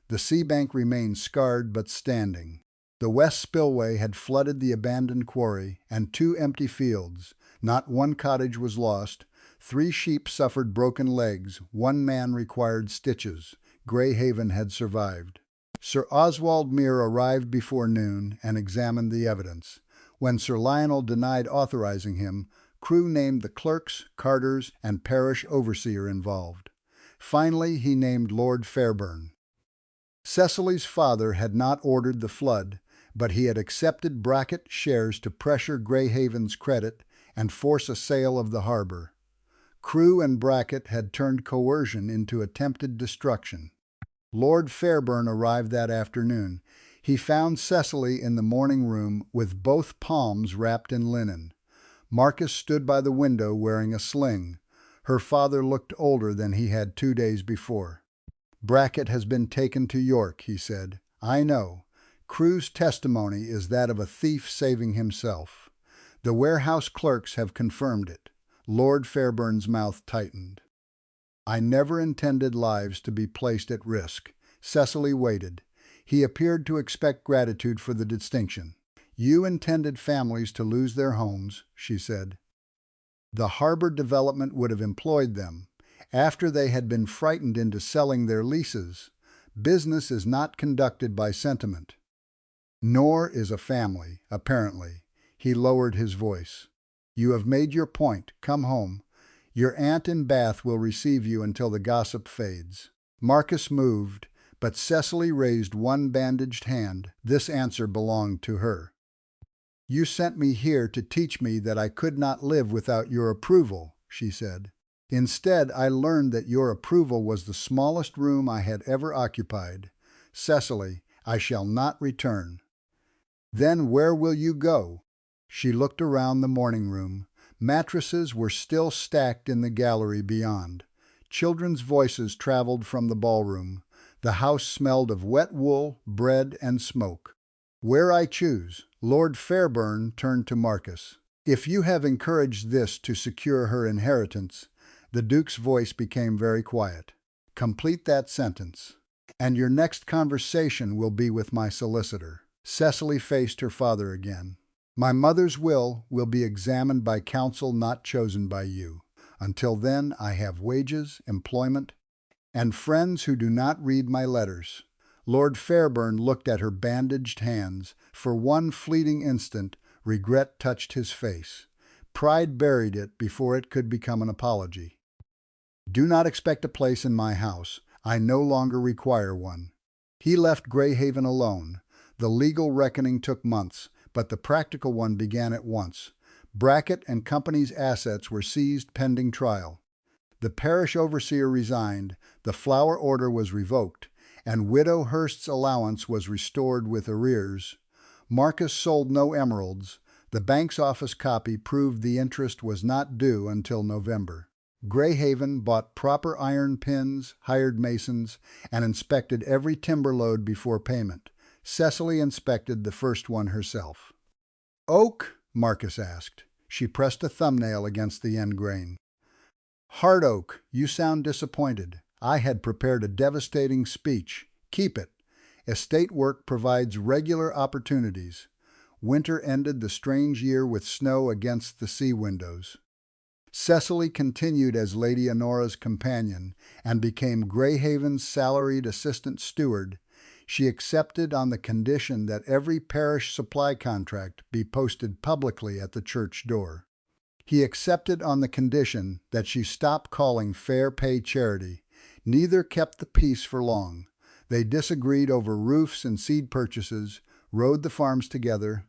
The sea bank remained scarred but standing. The west spillway had flooded the abandoned quarry and 2 empty fields. Not one cottage was lost. 3 sheep suffered broken legs. 1 man required stitches. Greyhaven had survived. Sir Oswald Mere arrived before noon and examined the evidence. When Sir Lionel denied authorizing him, Crewe named the clerks, carters, and parish overseer involved. Finally, he named Lord Fairburn. Cecily's father had not ordered the flood, but he had accepted Brackett shares to pressure Greyhaven's credit and force a sale of the harbor. Crewe and Brackett had turned coercion into attempted destruction. Lord Fairburn arrived that afternoon. He found Cecily in the morning room with both palms wrapped in linen. Marcus stood by the window wearing a sling. Her father looked older than he had 2 days before. "Brackett has been taken to York," he said. "I know. Crewe's testimony is that of a thief saving himself. The warehouse clerks have confirmed it." Lord Fairburn's mouth tightened. "I never intended lives to be placed at risk." Cecily waited. He appeared to expect gratitude for the distinction. "You intended families to lose their homes," she said. "The harbor development would have employed them, after they had been frightened into selling their leases. Business is not conducted by sentiment. Nor is a family, apparently." He lowered his voice. "You have made your point. Come home. Your aunt in Bath will receive you until the gossip fades." Marcus moved, but Cecily raised one bandaged hand. This answer belonged to her. "You sent me here to teach me that I could not live without your approval," she said. "Instead, I learned that your approval was the smallest room I had ever occupied. Cecily, I shall not return." "Then where will you go?" She looked around the morning room. Mattresses were still stacked in the gallery beyond. Children's voices traveled from the ballroom. The house smelled of wet wool, bread, and smoke. "Where I choose." Lord Fairburn turned to Marcus. "If you have encouraged this to secure her inheritance—" The Duke's voice became very quiet. "Complete that sentence." "And your next conversation will be with my solicitor." Cecily faced her father again. "My mother's will be examined by counsel not chosen by you. Until then I have wages, employment, and friends who do not read my letters." Lord Fairburn looked at her bandaged hands. For one fleeting instant, regret touched his face. Pride buried it before it could become an apology. "Do not expect a place in my house. I no longer require one." He left Greyhaven alone. The legal reckoning took months, but the practical one began at once. Brackett and Company's assets were seized pending trial. The parish overseer resigned, the flower order was revoked, and Widow Hurst's allowance was restored with arrears. Marcus sold no emeralds. The bank's office copy proved the interest was not due until November. Greyhaven bought proper iron pins, hired masons, and inspected every timber load before payment. Cecily inspected the first one herself. "Oak?" Marcus asked. She pressed a thumbnail against the end grain. "Hard oak. You sound disappointed. I had prepared a devastating speech. Keep it. Estate work provides regular opportunities." Winter ended the strange year with snow against the sea windows. Cecily continued as Lady Honora's companion and became Greyhaven's salaried assistant steward. She accepted on the condition that every parish supply contract be posted publicly at the church door. He accepted on the condition that she stop calling fair pay charity. Neither kept the peace for long. They disagreed over roofs and seed purchases, rode the farms together,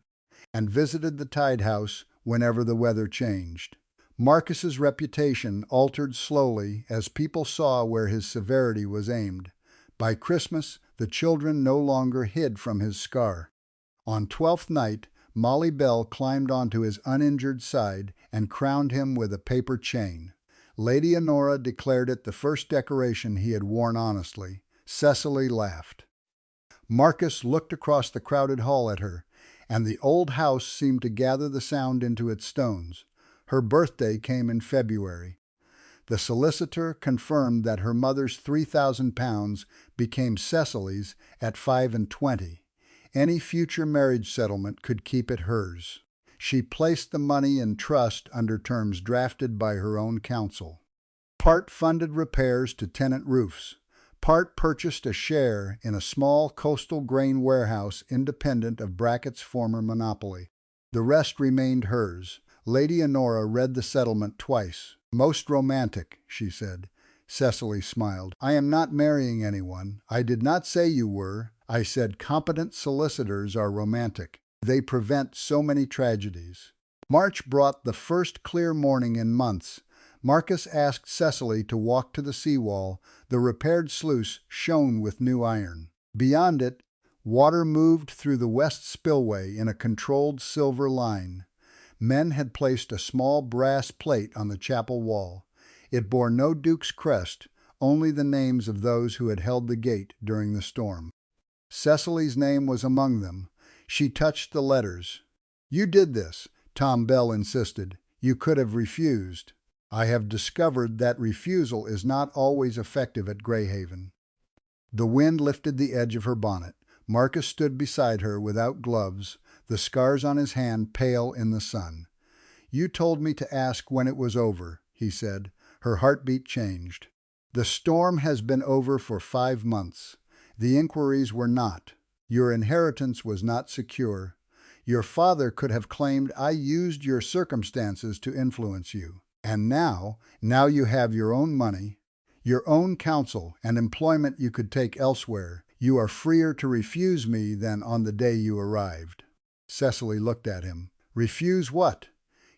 and visited the Tide House whenever the weather changed. Marcus's reputation altered slowly as people saw where his severity was aimed. By Christmas, the children no longer hid from his scar. On Twelfth Night, Molly Bell climbed onto his uninjured side and crowned him with a paper chain. Lady Honora declared it the first decoration he had worn honestly. Cecily laughed. Marcus looked across the crowded hall at her, and the old house seemed to gather the sound into its stones. Her birthday came in February. The solicitor confirmed that her mother's £3,000 became Cecily's at 25. Any future marriage settlement could keep it hers. She placed the money in trust under terms drafted by her own counsel. Part funded repairs to tenant roofs. Part purchased a share in a small coastal grain warehouse independent of Brackett's former monopoly. The rest remained hers. Lady Honora read the settlement twice. "Most romantic," she said. Cecily smiled. "I am not marrying anyone. I did not say you were. I said competent solicitors are romantic. They prevent so many tragedies." March brought the first clear morning in months. Marcus asked Cecily to walk to the seawall. The repaired sluice shone with new iron. Beyond it, water moved through the west spillway in a controlled silver line. Men had placed a small brass plate on the chapel wall. It bore no duke's crest, only the names of those who had held the gate during the storm. Cecily's name was among them. She touched the letters. "You did this," Tom Bell insisted. "You could have refused." "I have discovered that refusal is not always effective at Greyhaven." The wind lifted the edge of her bonnet. Marcus stood beside her without gloves, the scars on his hand pale in the sun. "You told me to ask when it was over," he said. Her heartbeat changed. "The storm has been over for 5 months. The inquiries were not. Your inheritance was not secure. Your father could have claimed I used your circumstances to influence you. And now you have your own money, your own counsel, and employment you could take elsewhere. You are freer to refuse me than on the day you arrived." Cecily looked at him. "Refuse what?"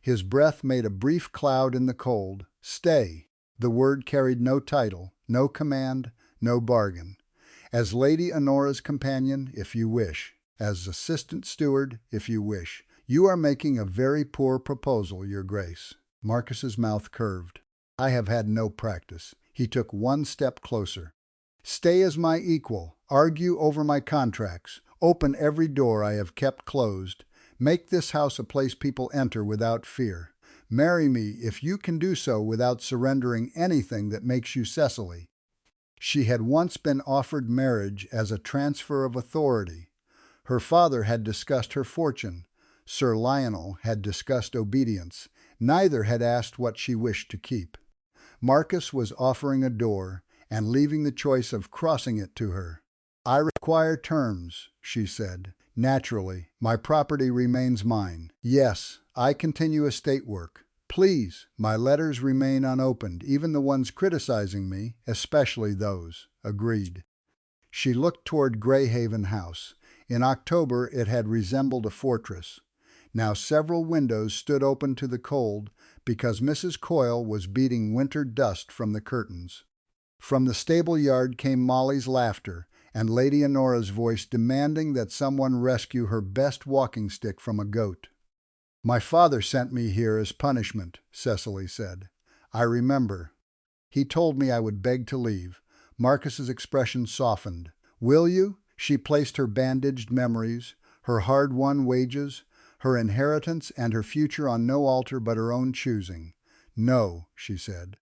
His breath made a brief cloud in the cold. "Stay." The word carried no title, no command, no bargain. "As Lady Honora's companion, if you wish. As assistant steward, if you wish. You are making a very poor proposal, Your Grace." Marcus's mouth curved. "I have had no practice." He took one step closer. "Stay as my equal. Argue over my contracts. Open every door I have kept closed. Make this house a place people enter without fear. Marry me if you can do so without surrendering anything that makes you Cecily." She had once been offered marriage as a transfer of authority. Her father had discussed her fortune. Sir Lionel had discussed obedience. Neither had asked what she wished to keep. Marcus was offering a door and leaving the choice of crossing it to her. "I require terms," she said. "Naturally, my property remains mine. Yes, I continue estate work. Please, my letters remain unopened, even the ones criticizing me, especially those." Agreed. She looked toward Greyhaven House. In October it had resembled a fortress. Now several windows stood open to the cold because Mrs. Coyle was beating winter dust from the curtains. From the stable yard came Molly's laughter and Lady Honora's voice demanding that someone rescue her best walking stick from a goat. "My father sent me here as punishment," Cecily said. "I remember. He told me I would beg to leave." Marcus's expression softened. "Will you?" She placed her bandaged memories, her hard-won wages, her inheritance and her future on no altar but her own choosing. "No," she said.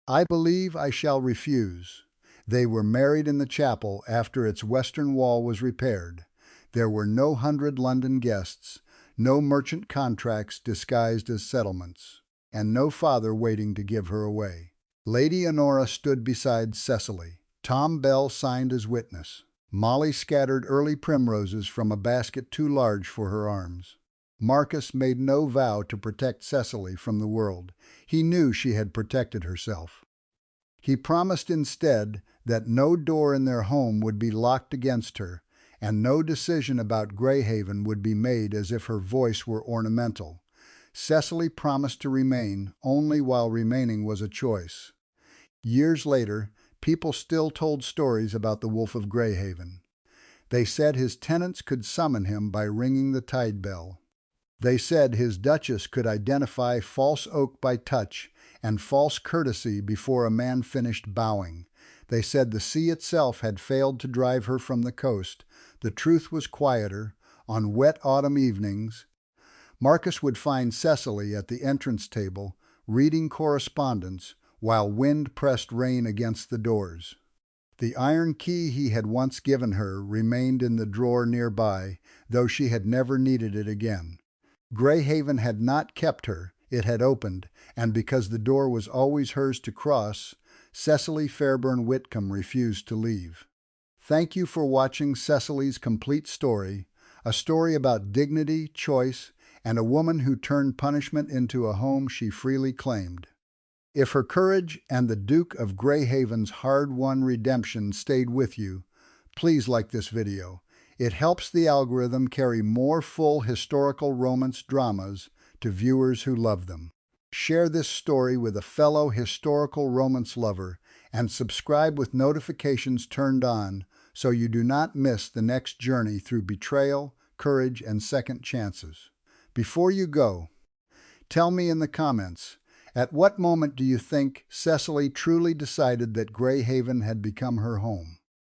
"I believe I shall refuse." They were married in the chapel after its western wall was repaired. There were no 100 London guests, no merchant contracts disguised as settlements, and no father waiting to give her away. Lady Honora stood beside Cecily. Tom Bell signed as witness. Molly scattered early primroses from a basket too large for her arms. Marcus made no vow to protect Cecily from the world. He knew she had protected herself. He promised instead that no door in their home would be locked against her, and no decision about Greyhaven would be made as if her voice were ornamental. Cecily promised to remain only while remaining was a choice. Years later, people still told stories about the Wolf of Greyhaven. They said his tenants could summon him by ringing the tide bell. They said his duchess could identify false oak by touch and false courtesy before a man finished bowing. They said the sea itself had failed to drive her from the coast. The truth was quieter. On wet autumn evenings, Marcus would find Cecily at the entrance table, reading correspondence, while wind pressed rain against the doors. The iron key he had once given her remained in the drawer nearby, though she had never needed it again. Greyhaven had not kept her, it had opened, and because the door was always hers to cross, Cecily Fairburn Whitcomb refused to leave. Thank you for watching Cecily's complete story, a story about dignity, choice, and a woman who turned punishment into a home she freely claimed. If her courage and the Duke of Greyhaven's hard-won redemption stayed with you, please like this video. It helps the algorithm carry more full historical romance dramas to viewers who love them. Share this story with a fellow historical romance lover and subscribe with notifications turned on so you do not miss the next journey through betrayal, courage, and second chances. Before you go, tell me in the comments, At what moment do you think Cecily truly decided that Greyhaven had become her home?